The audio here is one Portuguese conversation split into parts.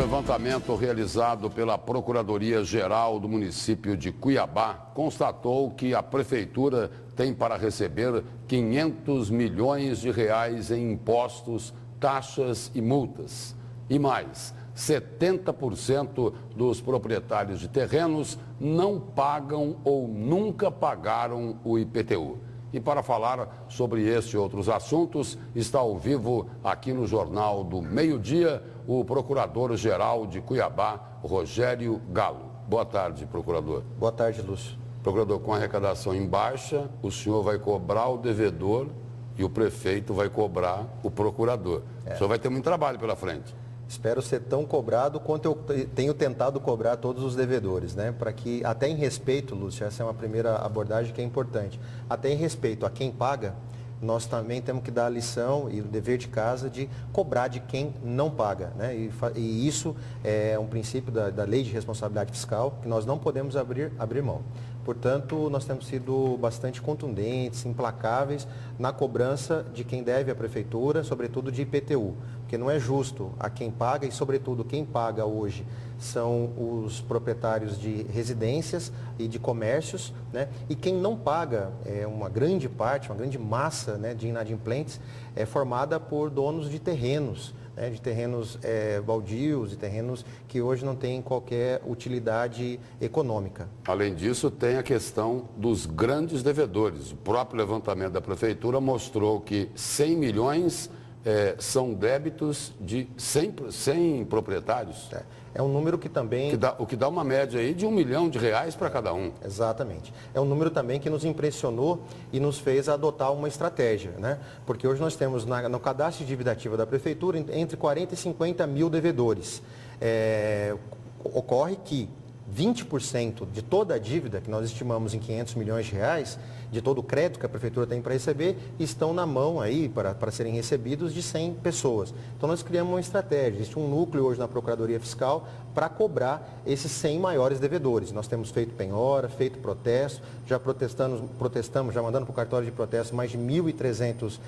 levantamento realizado pela Procuradoria-Geral do município de Cuiabá constatou que a prefeitura tem para receber 500 milhões de reais em impostos, taxas e multas. E mais, 70% dos proprietários de terrenos não pagam ou nunca pagaram o IPTU. E para falar sobre este e outros assuntos, está ao vivo aqui no Jornal do Meio-Dia o Procurador-Geral de Cuiabá, Rogério Galo. Boa tarde, procurador. Boa tarde, Lúcio. Procurador, com a arrecadação em baixa, o senhor vai cobrar o devedor e o prefeito vai cobrar o procurador. O senhor vai ter muito trabalho pela frente. Espero ser tão cobrado quanto eu tenho tentado cobrar todos os devedores, né? Para que, até em respeito, Lúcio, essa é uma primeira abordagem que é importante, até em respeito a quem paga, nós também temos que dar a lição e o dever de casa de cobrar de quem não paga, né? E isso é um princípio da Lei de Responsabilidade Fiscal que nós não podemos abrir mão. Portanto, nós temos sido bastante contundentes, implacáveis na cobrança de quem deve à prefeitura, sobretudo de IPTU, porque não é justo a quem paga e, sobretudo, quem paga hoje são os proprietários de residências e de comércios, né? E quem não paga, uma grande parte, uma grande massa, né, de inadimplentes, é formada por donos de terrenos, né, de terrenos baldios, de terrenos que hoje não têm qualquer utilidade econômica. Além disso, tem a questão dos grandes devedores. O próprio levantamento da prefeitura mostrou que 100 milhões são débitos de 100 proprietários. É um número que também... O que dá uma média aí de R$1 milhão para cada um. Exatamente. É um número também que nos impressionou e nos fez adotar uma estratégia, né? Porque hoje nós temos no cadastro de dívida ativa da prefeitura entre 40 e 50 mil devedores. Ocorre que 20% de toda a dívida, que nós estimamos em 500 milhões de reais, de todo o crédito que a prefeitura tem para receber, estão na mão aí para serem recebidos de 100 pessoas. Então nós criamos uma estratégia, existe um núcleo hoje na Procuradoria Fiscal para cobrar esses 100 maiores devedores. Nós temos feito penhora, feito protesto, já protestamos, já mandando para o cartório de protesto mais de 1.300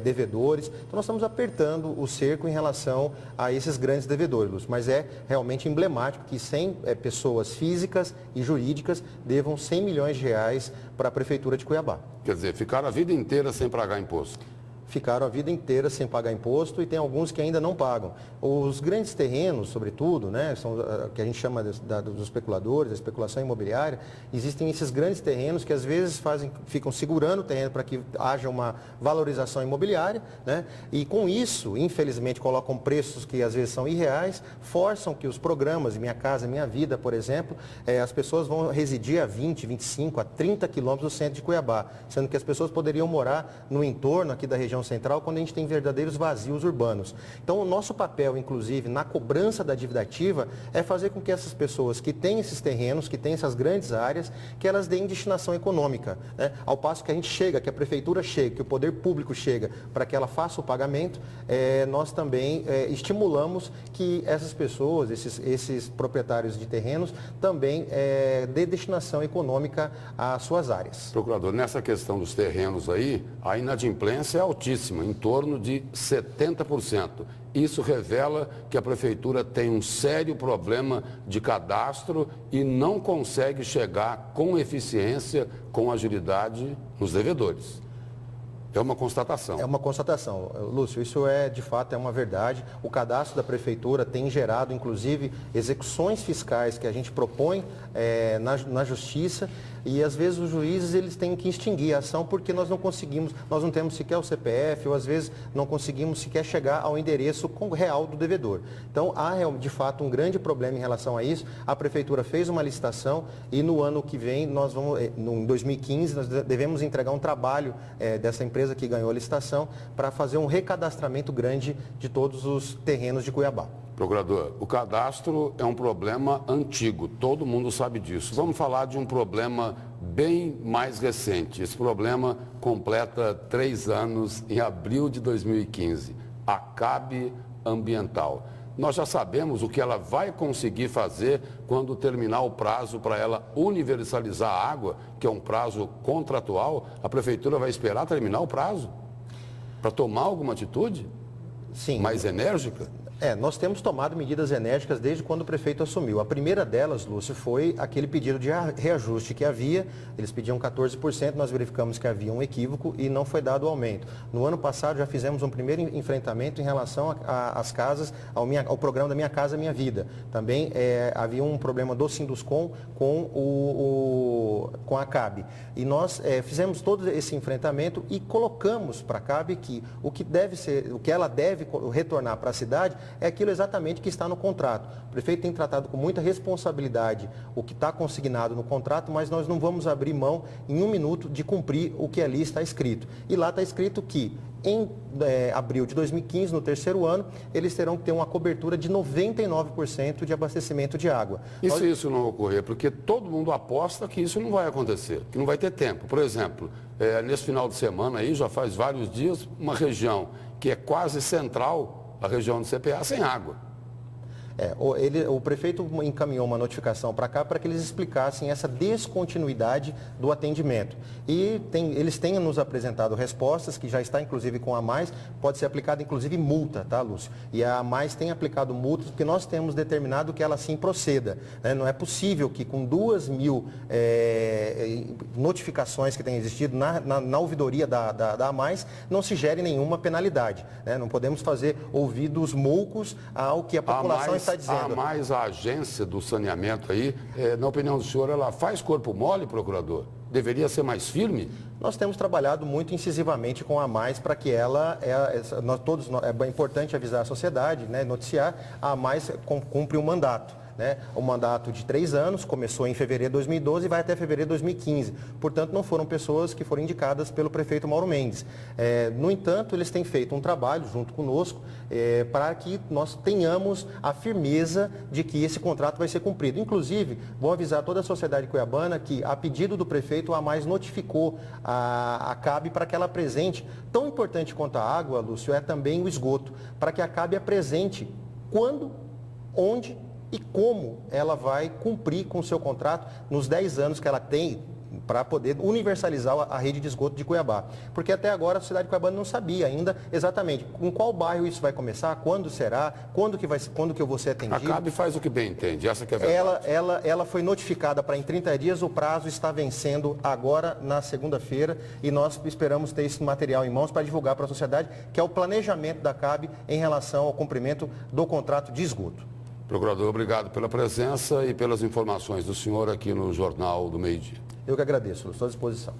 devedores. Então nós estamos apertando o cerco em relação a esses grandes devedores, Lúcio. Mas é realmente emblemático que 100 pessoas físicas e jurídicas devam 100 milhões de reais para a Prefeitura de Cuiabá. Quer dizer, ficaram a vida inteira sem pagar imposto. Ficaram a vida inteira sem pagar imposto e tem alguns que ainda não pagam. Os grandes terrenos, sobretudo, né, são que a gente chama dos especuladores, da especulação imobiliária, existem esses grandes terrenos que às vezes ficam segurando o terreno para que haja uma valorização imobiliária, né, e com isso, infelizmente, colocam preços que às vezes são irreais, forçam que os programas Minha Casa Minha Vida, por exemplo, as pessoas vão residir a 20, 25, a 30 quilômetros do centro de Cuiabá, sendo que as pessoas poderiam morar no entorno aqui da região central quando a gente tem verdadeiros vazios urbanos. Então, o nosso papel, inclusive, na cobrança da dívida ativa é fazer com que essas pessoas que têm esses terrenos, que têm essas grandes áreas, que elas deem destinação econômica, né? Ao passo que a gente chega, que a prefeitura chega, que o poder público chega para que ela faça o pagamento, nós também estimulamos que essas pessoas, esses proprietários de terrenos, também dê destinação econômica às suas áreas. Procurador, nessa questão dos terrenos aí, a inadimplência é altíssima, em torno de 70%. Isso revela que a prefeitura tem um sério problema de cadastro e não consegue chegar com eficiência, com agilidade nos devedores. É uma constatação. É uma constatação. Lúcio, isso de fato é uma verdade. O cadastro da prefeitura tem gerado, inclusive, execuções fiscais que a gente propõe na justiça e às vezes os juízes eles têm que extinguir a ação porque nós não temos sequer o CPF ou às vezes não conseguimos sequer chegar ao endereço real do devedor. Então há de fato um grande problema em relação a isso. A prefeitura fez uma licitação e no ano que vem, em 2015, nós devemos entregar um trabalho dessa empresa que ganhou a licitação para fazer um recadastramento grande de todos os terrenos de Cuiabá. Procurador, o cadastro é um problema antigo, todo mundo sabe disso. Vamos falar de um problema bem mais recente. Esse problema completa 3 anos em abril de 2015. A CAB Ambiental. Nós já sabemos o que ela vai conseguir fazer quando terminar o prazo para ela universalizar a água, que é um prazo contratual. A prefeitura vai esperar terminar o prazo para tomar alguma atitude? Sim. Mais enérgica? Nós temos tomado medidas enérgicas desde quando o prefeito assumiu. A primeira delas, Lúcio, foi aquele pedido de reajuste que havia. Eles pediam 14%, nós verificamos que havia um equívoco e não foi dado o aumento. No ano passado já fizemos um primeiro enfrentamento em relação às casas, ao programa da Minha Casa Minha Vida. Também havia um problema do Sinduscom com a CAB. E nós fizemos todo esse enfrentamento e colocamos para a CAB que o que ela deve retornar para a cidade é aquilo exatamente que está no contrato. O prefeito tem tratado com muita responsabilidade o que está consignado no contrato, mas nós não vamos abrir mão em um minuto de cumprir o que ali está escrito. E lá está escrito que em abril de 2015, no terceiro ano, eles terão que ter uma cobertura de 99% de abastecimento de água. E se isso não ocorrer? Porque todo mundo aposta que isso não vai acontecer, que não vai ter tempo. Por exemplo, nesse final de semana aí, já faz vários dias, uma região que é quase central, a região do CPA, sem água. O prefeito encaminhou uma notificação para cá para que eles explicassem essa descontinuidade do atendimento. E eles têm nos apresentado respostas, que já está inclusive com a Mais, pode ser aplicada inclusive multa, tá, Lúcio? E a Mais tem aplicado multas porque nós temos determinado que ela sim proceda. Né? Não é possível que com 2.000 notificações que têm existido na ouvidoria da Mais, não se gere nenhuma penalidade. Né? Não podemos fazer ouvidos moucos ao que a população está dizendo. A agência do saneamento aí, na opinião do senhor, ela faz corpo mole, procurador? Deveria ser mais firme? Nós temos trabalhado muito incisivamente com a Mais para que ela, é importante avisar a sociedade, né, noticiar, a Mais cumpre um mandato. Né? O mandato de 3 anos, começou em fevereiro de 2012 e vai até fevereiro de 2015. Portanto, não foram pessoas que foram indicadas pelo prefeito Mauro Mendes. No entanto, eles têm feito um trabalho junto conosco para que nós tenhamos a firmeza de que esse contrato vai ser cumprido. Inclusive, vou avisar toda a sociedade cuiabana que, a pedido do prefeito, a Mais notificou a CAB para que ela apresente, tão importante quanto a água, Lúcio, é também o esgoto, para que a CAB apresente quando, onde e como ela vai cumprir com o seu contrato nos 10 anos que ela tem para poder universalizar a rede de esgoto de Cuiabá. Porque até agora a sociedade cuiabana não sabia ainda exatamente em qual bairro isso vai começar, quando será, quando que eu vou ser atendido. A CAB faz o que bem entende, essa que é a verdade. Ela foi notificada para em 30 dias, o prazo está vencendo agora na segunda-feira e nós esperamos ter esse material em mãos para divulgar para a sociedade, que é o planejamento da CAB em relação ao cumprimento do contrato de esgoto. Procurador, obrigado pela presença e pelas informações do senhor aqui no Jornal do Meio-Dia. Eu que agradeço, estou à disposição.